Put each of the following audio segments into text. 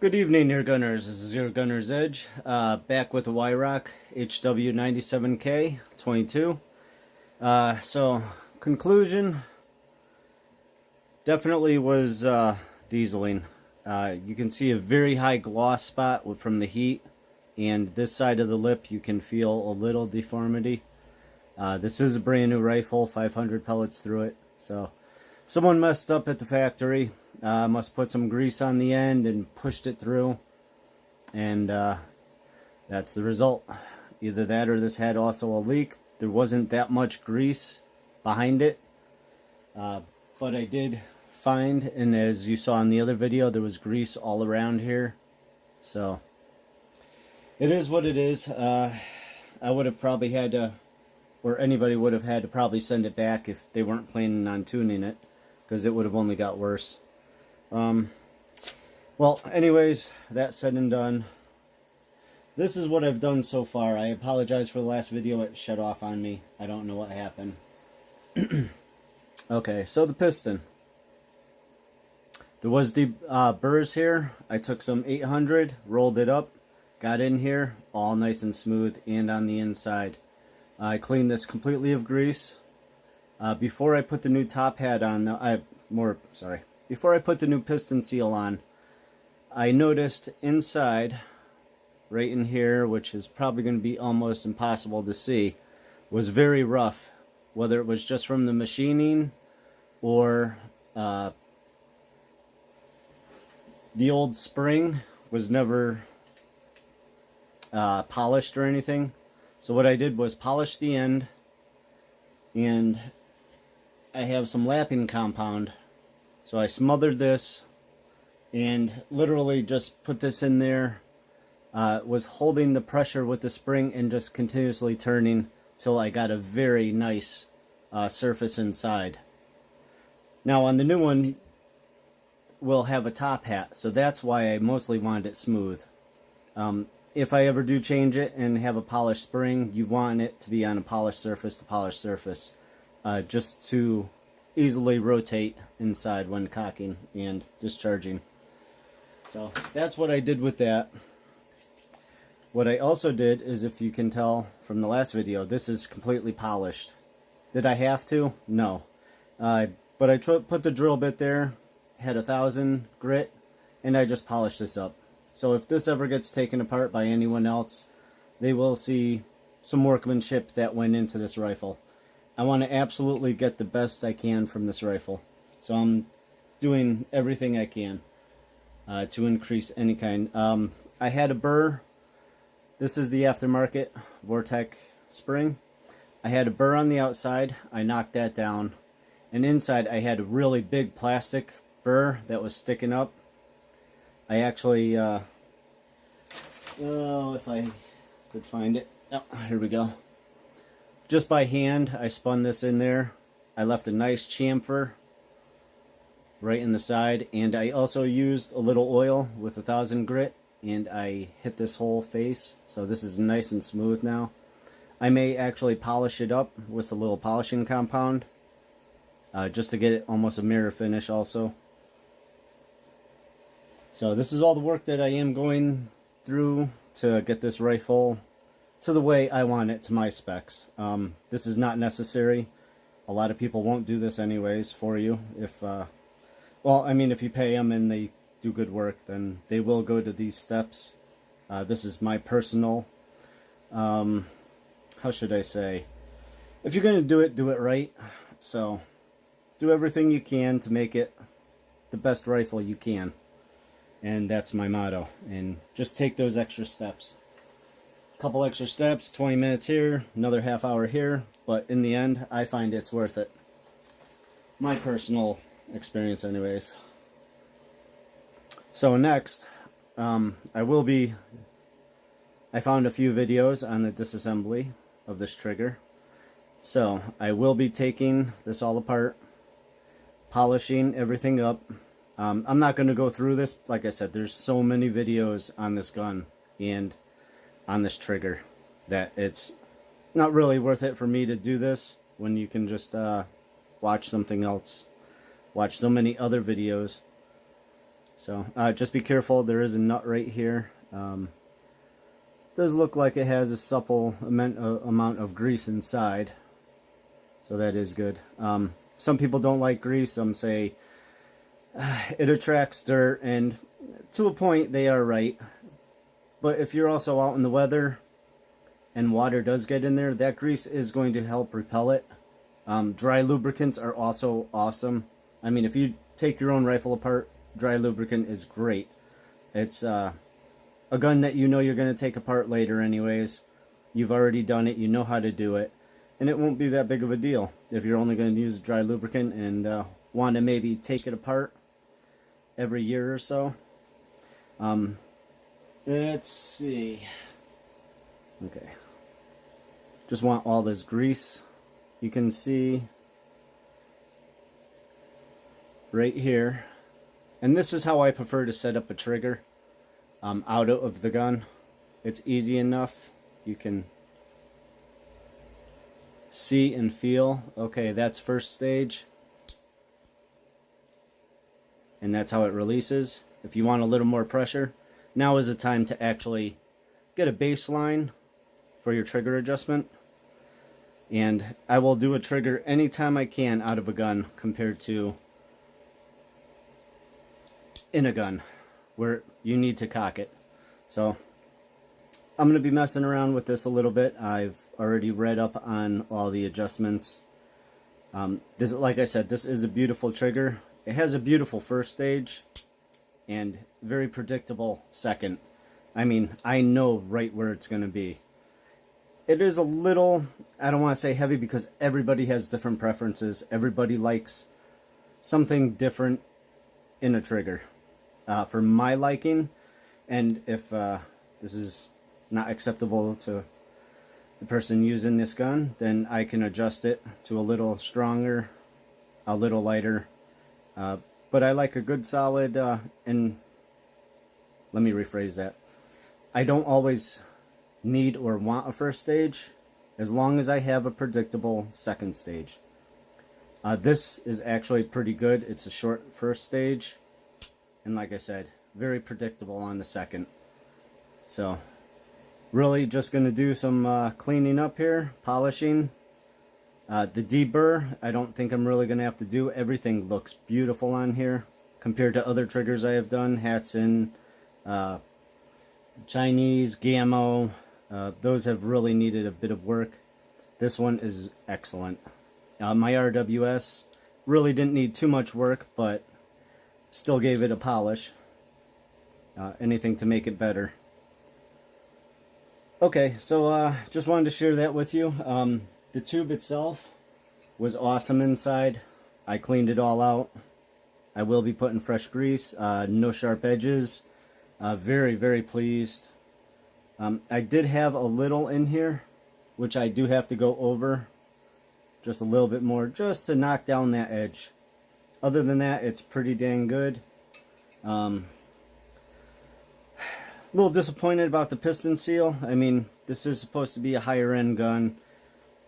Good evening, your gunners. This is your Gunner's Edge, back with the Weihrauch HW97K 22. Conclusion definitely was dieseling. You can see a very high gloss spot from the heat, and this side of the lip you can feel a little deformity. This is a brand new rifle, 500 pellets through it, so someone messed up at the factory. Must put some grease on the end and pushed it through, and that's the result. Either that or this had also a leak. There wasn't that much grease behind it, but I did find, and as you saw in the other video, there was grease all around here. So it is what it is. I would have probably had to, or anybody would have had to probably send it back if they weren't planning on tuning it, because it would have only got worse. Well, anyways, that said and done, this is what I've done so far. I apologize for the last video. It shut off on me. I don't know what happened. Okay, so the piston. There was the burrs here. I took some 800, rolled it up, got in here, all nice and smooth, and on the inside. I cleaned this completely of grease. Before I put the new top hat on, before I put the new piston seal on, I noticed inside, right in here, which is probably going to be almost impossible to see, was very rough. Whether it was just from the machining or the old spring was never polished or anything. So what I did was polish the end, and I have some lapping compound. So I smothered this and literally just put this in there, was holding the pressure with the spring and just continuously turning till I got a very nice surface inside. Now on the new one, we'll have a top hat, so that's why I mostly wanted it smooth. If I ever do change it and have a polished spring, you want it to be on a polished surface, just to easily rotate inside when cocking and discharging. So that's what I did with that. What I also did is, if you can tell from the last video, this is completely polished. Did I have to? No. But I put the drill bit there, had 1,000 grit, and I just polished this up. So if this ever gets taken apart by anyone else, they will see some workmanship that went into this rifle. I want to absolutely get the best I can from this rifle. So I'm doing everything I can to increase any kind. I had a burr. This is the aftermarket Vortex spring. I had a burr on the outside. I knocked that down. And inside I had a really big plastic burr that was sticking up. I actually, if I could find it. Oh, here we go. Just by hand, I spun this in there. I left a nice chamfer right in the side, and I also used a little oil with 1,000 grit, and I hit this whole face, so this is nice and smooth now. I may actually polish it up with a little polishing compound, just to get it almost a mirror finish also. So this is all the work that I am going through to get this rifle to the way I want it, to my specs. This is not necessary. A lot of people won't do this anyways for you. Well, I mean, if you pay them and they do good work, then they will go to these steps. This is my personal, how should I say? If you're going to do it right. So do everything you can to make it the best rifle you can. And that's my motto. And just take those extra steps. Couple extra steps, 20 minutes here, another half hour here, but in the end I find it's worth it. My personal experience anyways. So next, I found a few videos on the disassembly of this trigger. So I will be taking this all apart, polishing everything up. I'm not going to go through this. Like I said, there's so many videos on this gun and on this trigger that it's not really worth it for me to do this when you can just watch something else, watch so many other videos. So just be careful. There is a nut right here. Does look like it has a supple amount of grease inside, so that is good. Some people don't like grease. Some say it attracts dirt, and to a point they are right. But if you're also out in the weather and water does get in there, that grease is going to help repel it. Dry lubricants are also awesome. I mean, if you take your own rifle apart, dry lubricant is great. It's a gun that you know you're going to take apart later anyways. You've already done it, you know how to do it, and it won't be that big of a deal if you're only going to use dry lubricant and want to maybe take it apart every year or so. Let's see. Okay. Just want all this grease. You can see right here. And this is how I prefer to set up a trigger out of the gun. It's easy enough. You can see and feel. Okay, that's first stage. And that's how it releases. If you want a little more pressure, now is the time to actually get a baseline for your trigger adjustment. And I will do a trigger anytime I can out of a gun compared to in a gun where you need to cock it. So I'm going to be messing around with this a little bit. I've already read up on all the adjustments. This, like I said, this is a beautiful trigger. It has a beautiful first stage and very predictable second. I mean, I know right where it's going to be. It is a little, I don't want to say heavy because everybody has different preferences. Everybody likes something different in a trigger. For my liking, and if this is not acceptable to the person using this gun, then I can adjust it to a little stronger, a little lighter. But I like a good solid, and let me rephrase that. I don't always need or want a first stage as long as I have a predictable second stage. This is actually pretty good. It's a short first stage, and like I said, very predictable on the second. So really just going to do some cleaning up here, polishing. The deburr, I don't think I'm really going to have to do. Everything looks beautiful on here compared to other triggers I have done. Hatson, Chinese, Gammo, those have really needed a bit of work. This one is excellent. My RWS really didn't need too much work, but still gave it a polish. Anything to make it better. Okay, so just wanted to share that with you. The tube itself was awesome inside. I cleaned it all out. I will be putting fresh grease, no sharp edges. Very, very pleased. I did have a little in here, which I do have to go over just a little bit more, just to knock down that edge. Other than that, it's pretty dang good. A little disappointed about the piston seal. I mean, this is supposed to be a higher end gun.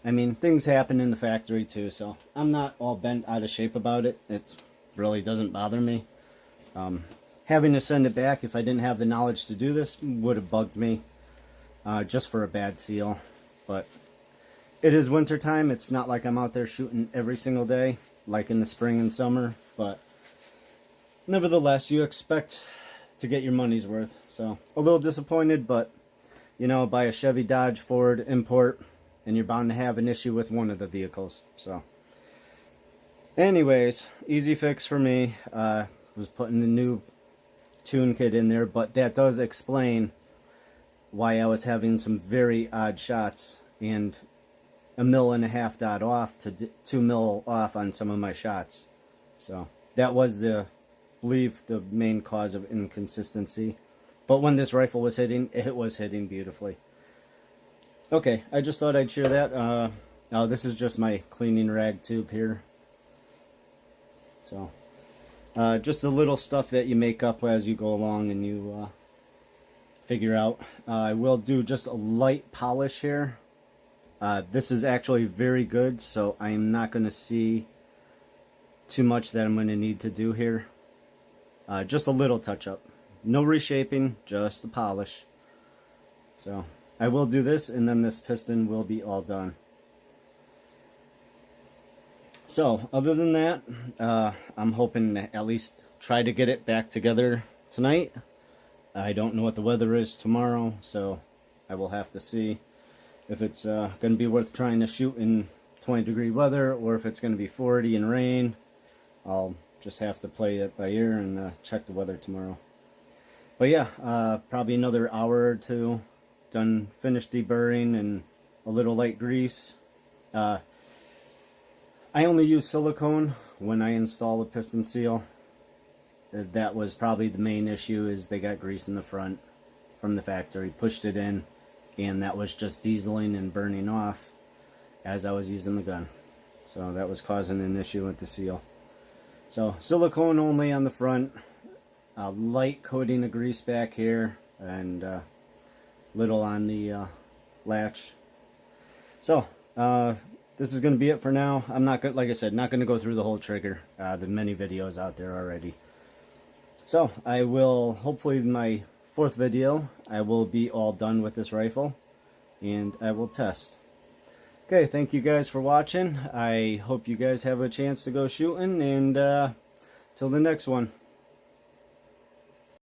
I mean, things happen in the factory too, so I'm not all bent out of shape about it. It really doesn't bother me. Having to send it back if I didn't have the knowledge to do this would have bugged me, just for a bad seal. But it is winter time. It's not like I'm out there shooting every single day like in the spring and summer, but nevertheless, you expect to get your money's worth. So a little disappointed, but you know, buy a Chevy, Dodge, Ford import and you're bound to have an issue with one of the vehicles. So anyways, easy fix for me. Was putting the new tune kit in there, but that does explain why I was having some very odd shots and 1.5 mil dot off to 2 mil off on some of my shots. So that was I believe the main cause of inconsistency. But when this rifle was hitting, it was hitting beautifully. Okay, I just thought I'd share that. This is just my cleaning rag tube here. So just the little stuff that you make up as you go along and you figure out. I will do just a light polish here. This is actually very good, so I'm not going to see too much that I'm going to need to do here. Just a little touch up. No reshaping, just a polish. So I will do this, and then this piston will be all done. So other than that, I'm hoping to at least try to get it back together tonight. I don't know what the weather is tomorrow, so I will have to see if it's going to be worth trying to shoot in 20-degree weather, or if it's going to be 40 and rain. I'll just have to play it by ear and check the weather tomorrow. But yeah, probably another hour or two, finished deburring and a little light grease. I only use silicone when I install a piston seal. That was probably the main issue, is they got grease in the front from the factory. Pushed it in, and that was just dieseling and burning off as I was using the gun. So that was causing an issue with the seal. So silicone only on the front, a light coating of grease back here, and little on the latch. So this is going to be it for now. I'm not going, like I said, not going to go through the whole trigger. The many videos out there already. So I will, hopefully in my 4th video, I will be all done with this rifle, and I will test. Okay, thank you guys for watching. I hope you guys have a chance to go shooting, and till the next one.